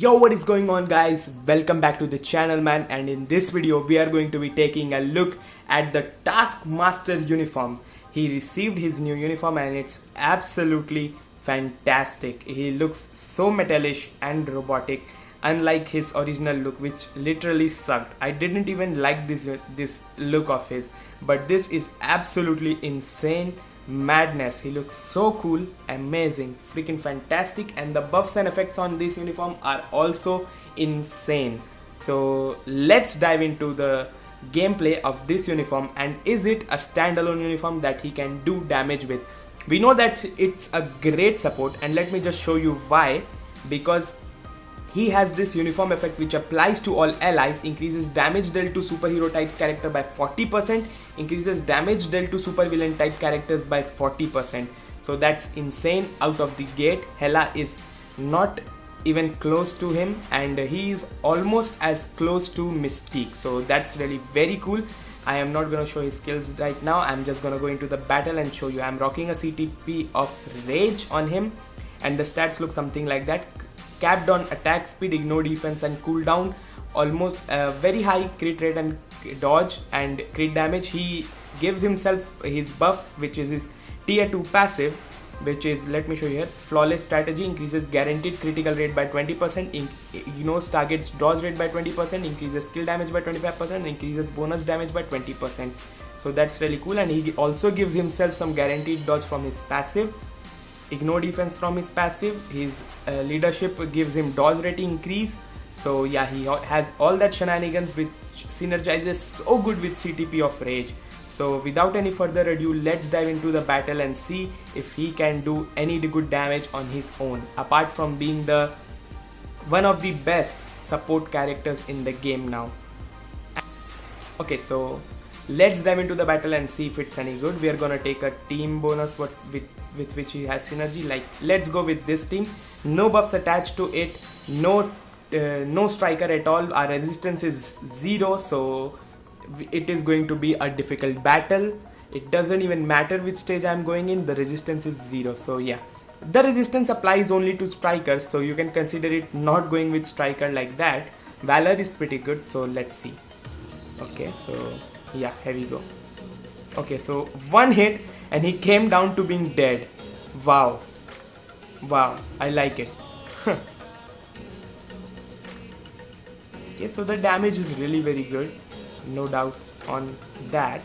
Yo, what is going on, guys? Welcome back to the channel, man. And in this video we are going to be taking a look at the Taskmaster uniform. He received his new uniform and it's absolutely fantastic. He looks so metallish and robotic, unlike his original look, which literally sucked. I didn't even like this look of his, but this is absolutely insane madness. He looks so cool, amazing, freaking fantastic, and the buffs and effects on this uniform are also insane. So let's dive into the gameplay of this uniform. And is it a standalone uniform that he can do damage with? We know that it's a great support, and let me just show you why. Because he has this uniform effect which applies to all allies, increases damage dealt to superhero types character by 40%, increases damage dealt to supervillain type characters by 40%. So that's insane out of the gate. Hela is not even close to him, and he is almost as close to Mystique. So that's really very cool. I am not gonna show his skills right now. I'm just gonna go into the battle and show you. I'm rocking a CTP of Rage on him, and the stats look something like that. Capped on attack speed, ignore defense and cooldown, almost very high crit rate and dodge and crit damage. He gives himself his buff, which is his tier 2 passive, which is, let me show you here, flawless strategy, increases guaranteed critical rate by 20%, ignores target's dodge rate by 20%, increases skill damage by 25%, increases bonus damage by 20%. So that's really cool. And he also gives himself some guaranteed dodge from his passive, ignore defense from his passive. His leadership gives him dodge rate increase. So yeah, he has all that shenanigans which synergizes so good with CTP of Rage. So without any further ado, let's dive into the battle and see if he can do any good damage on his own, apart from being the one of the best support characters in the game now. Okay, so let's dive into the battle and see if it's any good. We are gonna take a team bonus with which he has synergy. Like, let's go with this team. No buffs attached to it, no striker at all. Our resistance is 0, so it is going to be a difficult battle. It doesn't even matter which stage I'm going in, the resistance is 0. So yeah, the resistance applies only to strikers, so you can consider it not going with striker like that. Valor is pretty good, so let's see. Okay, so yeah, here we go. Okay, so one hit and he came down to being dead. Wow, I like it. Okay, so the damage is really very good, no doubt on that,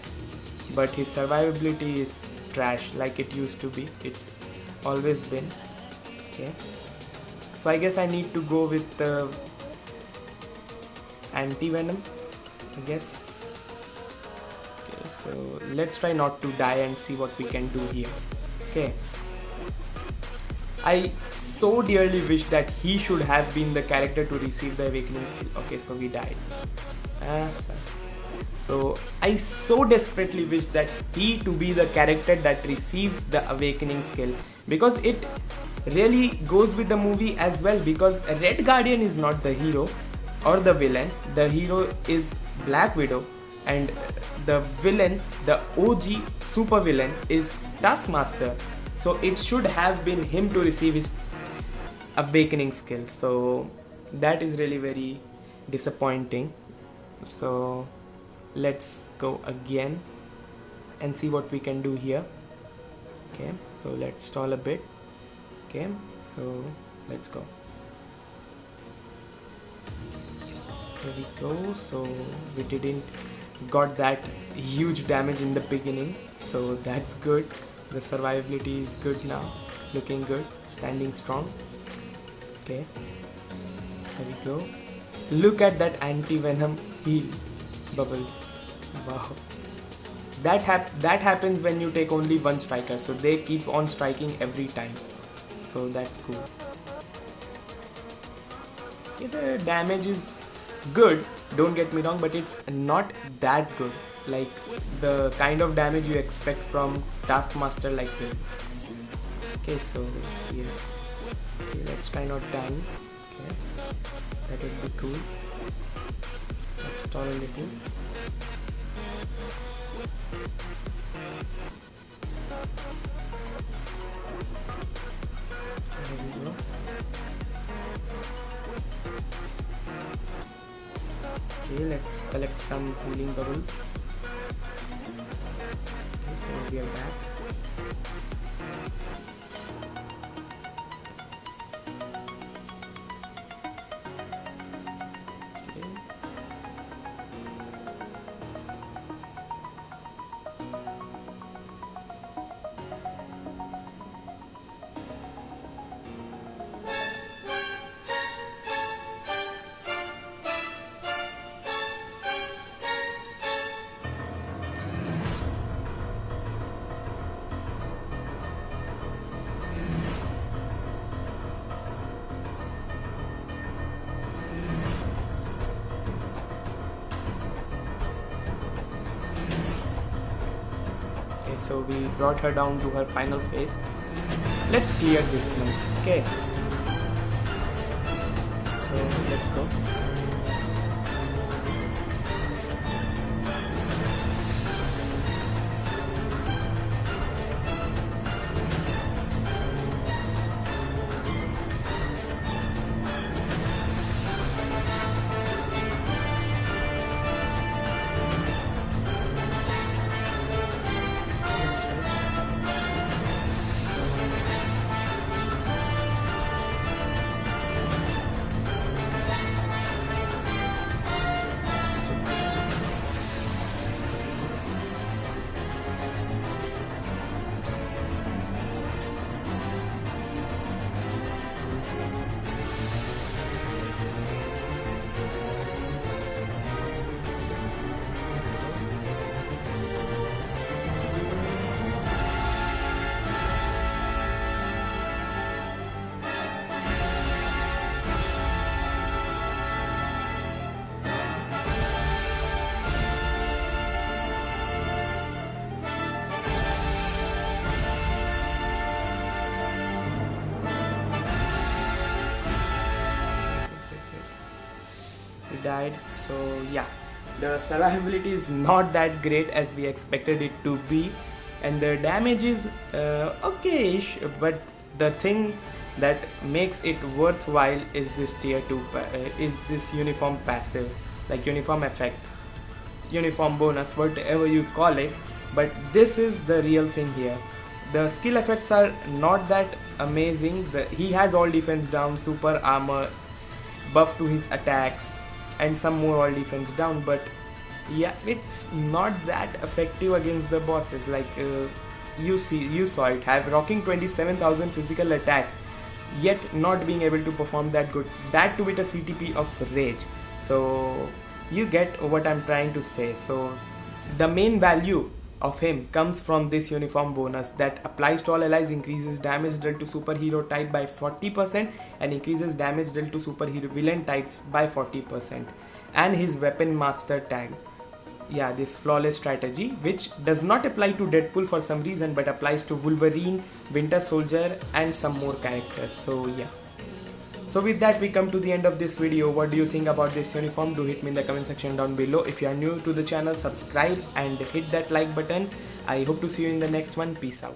but his survivability is trash like it used to be. It's always been. Okay, so I guess I need to go with the anti-venom, I guess. So let's try not to die and see what we can do here. Okay, I so dearly wish that he should have been the character to receive the awakening skill. Okay, so we died. So I so desperately wish that he to be the character that receives the awakening skill, because it really goes with the movie as well. Because Red Guardian is not the hero or the villain. The hero is Black Widow, and the villain, the OG super villain, is Taskmaster. So it should have been him to receive his awakening skill. So that is really very disappointing. So let's go again and see what we can do here. Okay, so let's stall a bit. Okay, so let's go. Here we go. So we didn't got that huge damage in the beginning, so that's good. The survivability is good now, looking good, standing strong. Okay, here we go. Look at that anti-venom heal bubbles. Wow, that happens when you take only one striker, so they keep on striking every time, so that's cool. Okay, the damage is good, don't get me wrong, but it's not that good, like the kind of damage you expect from Taskmaster like this. Okay, so yeah, okay, let's try not dying. Okay, that would be cool. Let's stall a little. There we go. Okay, let's collect some healing bubbles. Okay, so we are back. Okay, so we brought her down to her final phase. Let's clear this one. Okay, so let's go. Died. So yeah, the survivability is not that great as we expected it to be, and the damage is okay-ish, but the thing that makes it worthwhile is this tier 2 is this uniform passive, like uniform effect, uniform bonus, whatever you call it. But this is the real thing here. The skill effects are not that amazing. He has all defense down, super armor, buff to his attacks, and some more all defense down, but yeah, it's not that effective against the bosses. Like you saw it have rocking 27,000 physical attack, yet not being able to perform that good, that too with a CTP of rage. So you get what I'm trying to say. So the main value of him comes from this uniform bonus that applies to all allies, increases damage dealt to superhero type by 40% and increases damage dealt to superhero villain types by 40%, and his weapon master tag. Yeah, this flawless strategy, which does not apply to Deadpool for some reason, but applies to Wolverine, Winter Soldier, and some more characters. So yeah. So with that, we come to the end of this video. What do you think about this uniform? Do hit me in the comment section down below. If you are new to the channel, subscribe and hit that like button. I hope to see you in the next one. Peace out.